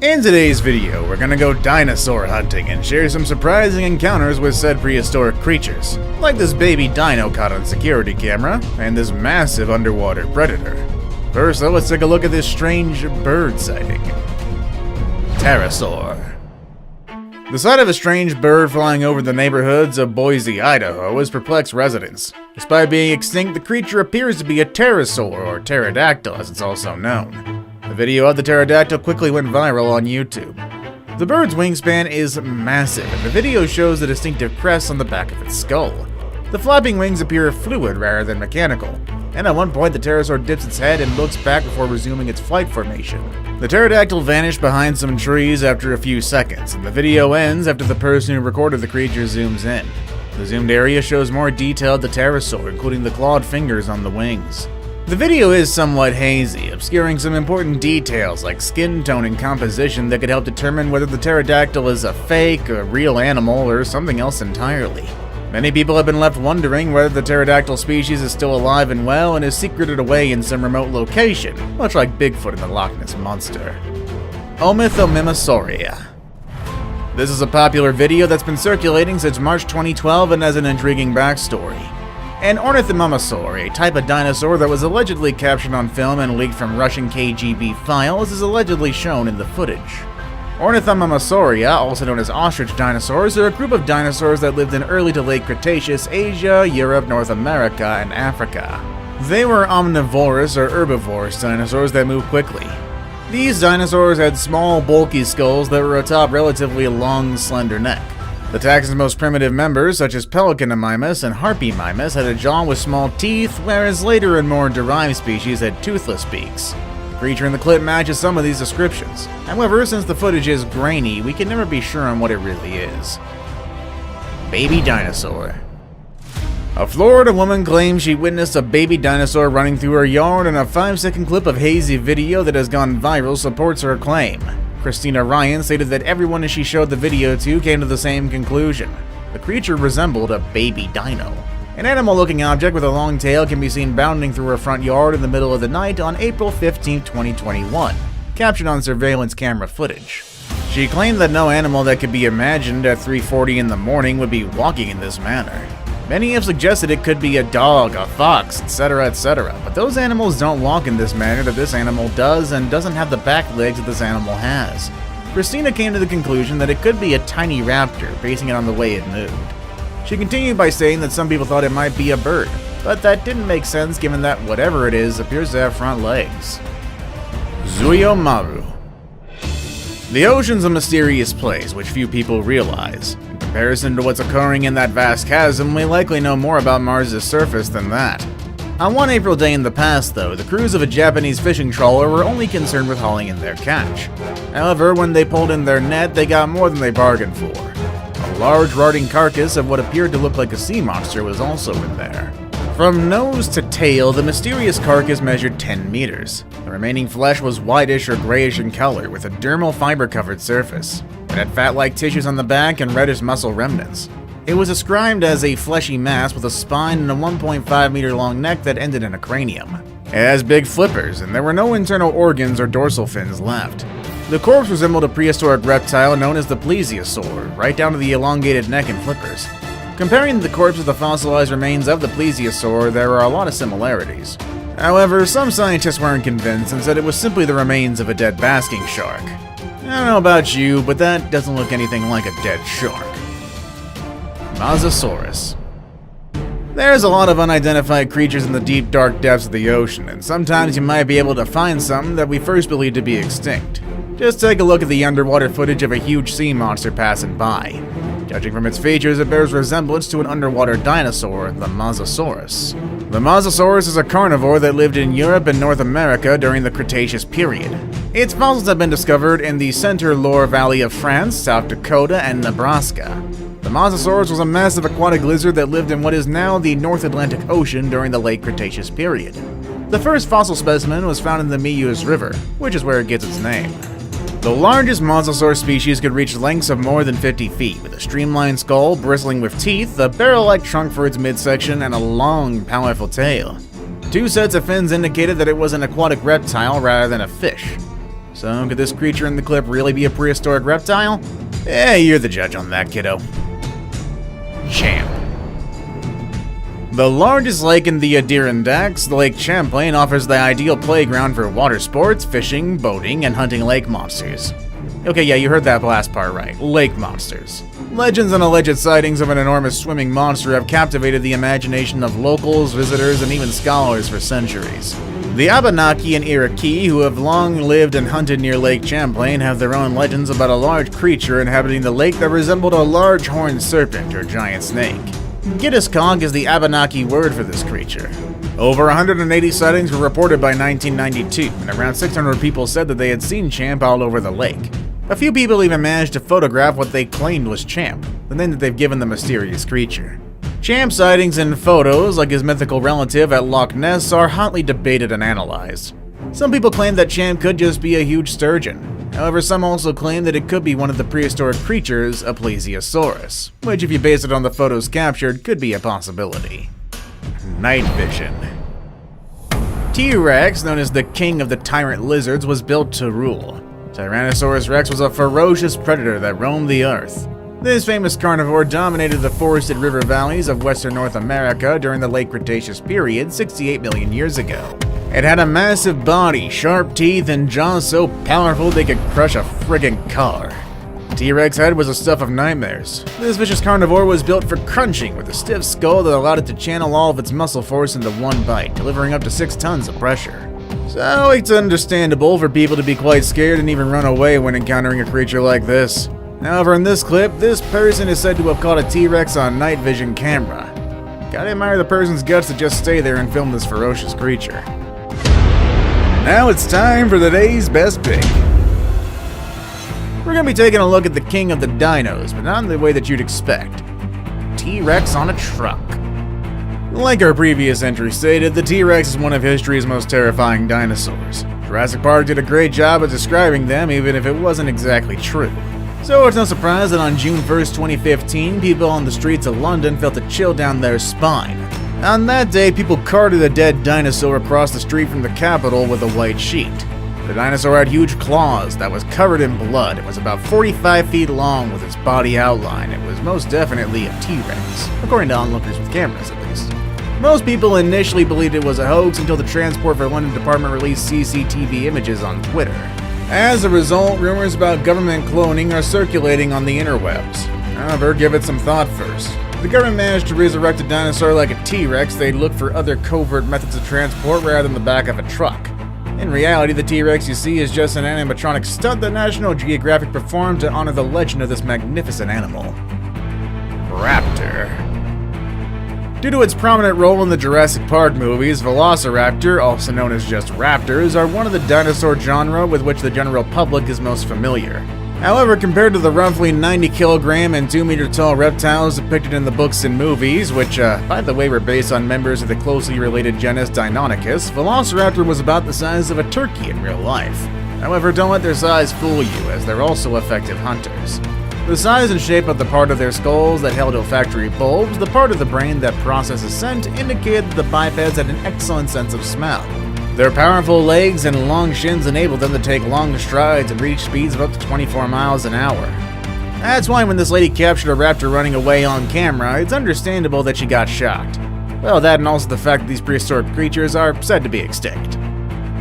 In today's video, we're gonna go dinosaur hunting and share some surprising encounters with said prehistoric creatures, like this baby dino caught on security camera, and this massive underwater predator. First though, let's take a look at this strange bird sighting. Pterosaur. The sight of a strange bird flying over the neighborhoods of Boise, Idaho has perplexed residents. Despite being extinct, the creature appears to be a pterosaur, or pterodactyl as it's also known. The video of the pterodactyl quickly went viral on YouTube. The bird's wingspan is massive, and the video shows the distinctive crest on the back of its skull. The flapping wings appear fluid rather than mechanical, and at one point the pterosaur dips its head and looks back before resuming its flight formation. The pterodactyl vanished behind some trees after a few seconds, and the video ends after the person who recorded the creature zooms in. The zoomed area shows more detail of the pterosaur, including the clawed fingers on the wings. The video is somewhat hazy, obscuring some important details like skin tone and composition that could help determine whether the pterodactyl is a fake, a real animal, or something else entirely. Many people have been left wondering whether the pterodactyl species is still alive and well and is secreted away in some remote location, much like Bigfoot and the Loch Ness Monster. Ornithomimosauria. This is a popular video that's been circulating since March 2012 and has an intriguing backstory. An ornithomimosaur, a type of dinosaur that was allegedly captured on film and leaked from Russian KGB files, is allegedly shown in the footage. Ornithomimosauria, also known as ostrich dinosaurs, are a group of dinosaurs that lived in early to late Cretaceous Asia, Europe, North America, and Africa. They were omnivorous or herbivorous dinosaurs that moved quickly. These dinosaurs had small, bulky skulls that were atop relatively long, slender neck. The taxon's most primitive members, such as Pelecanomimus and Harpymimus, had a jaw with small teeth, whereas later and more derived species had toothless beaks. The creature in the clip matches some of these descriptions. However, since the footage is grainy, we can never be sure on what it really is. Baby dinosaur. A Florida woman claims she witnessed a baby dinosaur running through her yard, and a 5-second clip of hazy video that has gone viral supports her claim. Christina Ryan stated that everyone she showed the video to came to the same conclusion. The creature resembled a baby dino. An animal-looking object with a long tail can be seen bounding through her front yard in the middle of the night on April 15, 2021, captured on surveillance camera footage. She claimed that no animal that could be imagined at 3:40 in the morning would be walking in this manner. Many have suggested it could be a dog, a fox, etc., but those animals don't walk in this manner that this animal does and doesn't have the back legs that this animal has. Christina came to the conclusion that it could be a tiny raptor, basing it on the way it moved. She continued by saying that some people thought it might be a bird, but that didn't make sense given that whatever it is appears to have front legs. Zuiomaru. The ocean's a mysterious place which few people realize. In comparison to what's occurring in that vast chasm, we likely know more about Mars' surface than that. On one April day in the past, though, the crews of a Japanese fishing trawler were only concerned with hauling in their catch. However, when they pulled in their net, they got more than they bargained for. A large rotting carcass of what appeared to look like a sea monster was also in there. From nose to tail, the mysterious carcass measured 10 meters. The remaining flesh was whitish or grayish in color, with a dermal fiber-covered surface. It had fat-like tissues on the back and reddish muscle remnants. It was described as a fleshy mass with a spine and a 1.5-meter-long neck that ended in a cranium. It has big flippers, and there were no internal organs or dorsal fins left. The corpse resembled a prehistoric reptile known as the plesiosaur, right down to the elongated neck and flippers. Comparing the corpse with the fossilized remains of the plesiosaur, there are a lot of similarities. However, some scientists weren't convinced and said it was simply the remains of a dead basking shark. I don't know about you, but that doesn't look anything like a dead shark. Mosasaurus. There's a lot of unidentified creatures in the deep, dark depths of the ocean, and sometimes you might be able to find something that we first believed to be extinct. Just take a look at the underwater footage of a huge sea monster passing by. Judging from its features, it bears resemblance to an underwater dinosaur, the Mosasaurus. The Mosasaurus is a carnivore that lived in Europe and North America during the Cretaceous period. Its fossils have been discovered in the Centre-Loire Valley of France, South Dakota, and Nebraska. The Mosasaurus was a massive aquatic lizard that lived in what is now the North Atlantic Ocean during the late Cretaceous period. The first fossil specimen was found in the Meuse River, which is where it gets its name. The largest mosasaur species could reach lengths of more than 50 feet, with a streamlined skull bristling with teeth, a barrel-like trunk for its midsection, and a long, powerful tail. 2 sets of fins indicated that it was an aquatic reptile rather than a fish. So could this creature in the clip really be a prehistoric reptile? You're the judge on that, kiddo. Champ. The largest lake in the Adirondacks, Lake Champlain offers the ideal playground for water sports, fishing, boating, and hunting lake monsters. Okay, yeah, you heard that last part right. Lake monsters. Legends and alleged sightings of an enormous swimming monster have captivated the imagination of locals, visitors, and even scholars for centuries. The Abenaki and Iroquois, who have long lived and hunted near Lake Champlain, have their own legends about a large creature inhabiting the lake that resembled a large horned serpent or giant snake. Gittishkog is the Abenaki word for this creature. Over 180 sightings were reported by 1992, and around 600 people said that they had seen Champ all over the lake. A few people even managed to photograph what they claimed was Champ, the name that they've given the mysterious creature. Champ sightings and photos, like his mythical relative at Loch Ness, are hotly debated and analyzed. Some people claim that Champ could just be a huge sturgeon. However, some also claim that it could be one of the prehistoric creatures, a Plesiosaurus, which, if you base it on the photos captured, could be a possibility. Night vision. T-Rex, known as the king of the tyrant lizards, was built to rule. Tyrannosaurus Rex was a ferocious predator that roamed the earth. This famous carnivore dominated the forested river valleys of western North America during the late Cretaceous period 68 million years ago. It had a massive body, sharp teeth, and jaws so powerful they could crush a friggin' car. T-Rex head was the stuff of nightmares. This vicious carnivore was built for crunching, with a stiff skull that allowed it to channel all of its muscle force into one bite, delivering up to 6 tons of pressure. So it's understandable for people to be quite scared and even run away when encountering a creature like this. However, in this clip, this person is said to have caught a T-Rex on night vision camera. Gotta admire the person's guts to just stay there and film this ferocious creature. Now it's time for the day's best pick. We're gonna be taking a look at the king of the dinos, but not in the way that you'd expect. T-Rex on a truck. Like our previous entry stated, the T-Rex is one of history's most terrifying dinosaurs. Jurassic Park did a great job of describing them, even if it wasn't exactly true. So it's no surprise that on June 1st, 2015, people on the streets of London felt a chill down their spine. On that day, people carted a dead dinosaur across the street from the Capitol with a white sheet. The dinosaur had huge claws that was covered in blood. It was about 45 feet long with its body outline. It was most definitely a T-Rex, according to onlookers with cameras at least. Most people initially believed it was a hoax until the Transport for London Department released CCTV images on Twitter. As a result, rumors about government cloning are circulating on the interwebs. However, give it some thought first. If the government managed to resurrect a dinosaur like a T-Rex, they'd look for other covert methods of transport rather than the back of a truck. In reality, the T-Rex you see is just an animatronic stunt that National Geographic performed to honor the legend of this magnificent animal. Raptor. Due to its prominent role in the Jurassic Park movies, Velociraptor, also known as just raptors, are one of the dinosaur genre with which the general public is most familiar. However, compared to the roughly 90 kilogram and 2 meter tall reptiles depicted in the books and movies, which, by the way, were based on members of the closely related genus Deinonychus, Velociraptor was about the size of a turkey in real life. However, don't let their size fool you, as they're also effective hunters. The size and shape of the part of their skulls that held olfactory bulbs, the part of the brain that processes scent, indicated that the bipeds had an excellent sense of smell. Their powerful legs and long shins enabled them to take long strides and reach speeds of up to 24 miles an hour. That's why when this lady captured a raptor running away on camera, it's understandable that she got shocked. Well, that and also the fact that these prehistoric creatures are said to be extinct.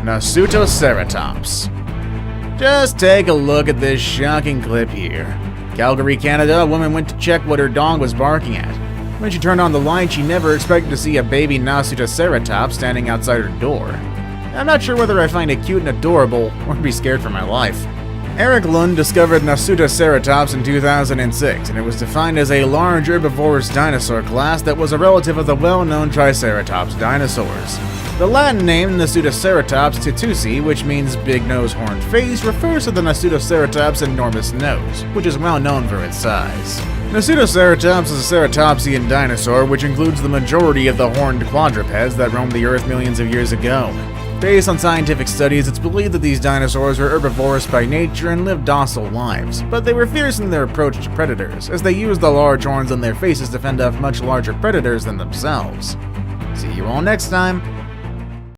Nasutoceratops. Just take a look at this shocking clip here. Calgary, Canada, a woman went to check what her dog was barking at. When she turned on the light, she never expected to see a baby Nasutoceratops standing outside her door. I'm not sure whether I find it cute and adorable or be scared for my life. Eric Lund discovered Nasutoceratops in 2006, and it was defined as a large herbivorous dinosaur class that was a relative of the well-known Triceratops dinosaurs. The Latin name Nasutoceratops titusi, which means big nose horned face, refers to the Nasutoceratops' enormous nose, which is well known for its size. Nasutoceratops is a ceratopsian dinosaur, which includes the majority of the horned quadrupeds that roamed the earth millions of years ago. Based on scientific studies, it's believed that these dinosaurs were herbivorous by nature and lived docile lives, but they were fierce in their approach to predators, as they used the large horns on their faces to fend off much larger predators than themselves. See you all next time.